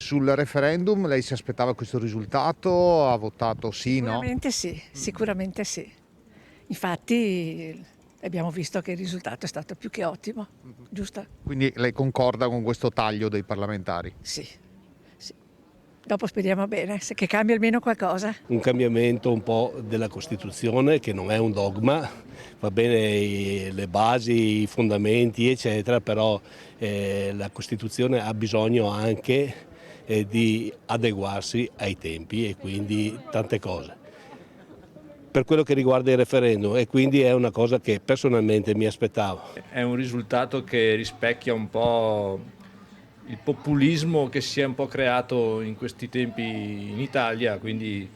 Sul referendum lei si aspettava questo risultato? Ha votato sì, no? Sicuramente sì, sicuramente sì. Infatti abbiamo visto che il risultato è stato più che ottimo, giusto? Quindi lei concorda con questo taglio dei parlamentari? Sì, sì. Dopo speriamo bene, che cambia almeno qualcosa. Un cambiamento un po' della Costituzione, che non è un dogma, va bene le basi, i fondamenti eccetera, però la Costituzione ha bisogno anche di adeguarsi ai tempi e quindi tante cose. Per quello che riguarda il referendum, e quindi è una cosa che personalmente mi aspettavo. È un risultato che rispecchia un po' il populismo che si è un po' creato in questi tempi in Italia, quindi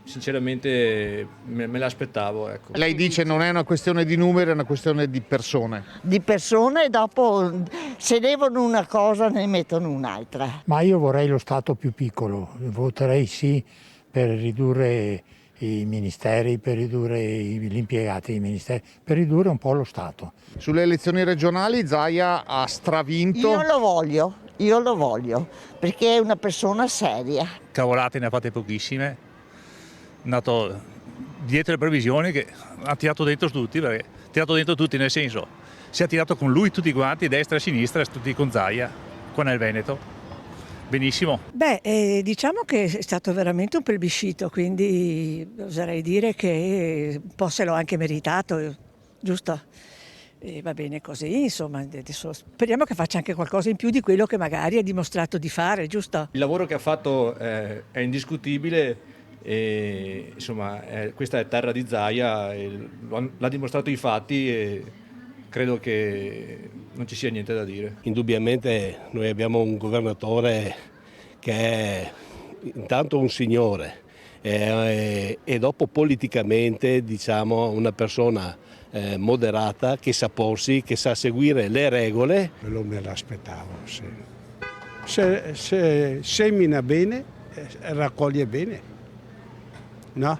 sinceramente me l'aspettavo. Ecco. Lei dice non è una questione di numeri, è una questione di persone. Di persone, dopo se levano una cosa ne mettono un'altra. Ma io vorrei lo Stato più piccolo, voterei sì per ridurre i ministeri, per ridurre gli impiegati dei ministeri, per ridurre un po' lo Stato. Sulle elezioni regionali Zaia ha stravinto. Io lo voglio, perché è una persona seria. Cavolate ne ha fatte pochissime, è andato dietro le previsioni che ha tirato dentro tutti, perché ha tirato dentro tutti nel senso, si è tirato con lui tutti quanti, destra e sinistra, tutti con Zaia, qua nel Veneto. Benissimo. Diciamo che è stato veramente un plebiscito, quindi oserei dire che un po' se l'ho anche meritato, giusto? E va bene così, insomma, adesso speriamo che faccia anche qualcosa in più di quello che magari ha dimostrato di fare, giusto? Il lavoro che ha fatto è indiscutibile e insomma questa è terra di Zaia, l'ha dimostrato i fatti e credo che non ci sia niente da dire. Indubbiamente noi abbiamo un governatore che è intanto un signore e dopo politicamente diciamo una persona moderata che sa porsi, che sa seguire le regole. Quello me l'aspettavo, sì. Se semina bene, raccoglie bene, no?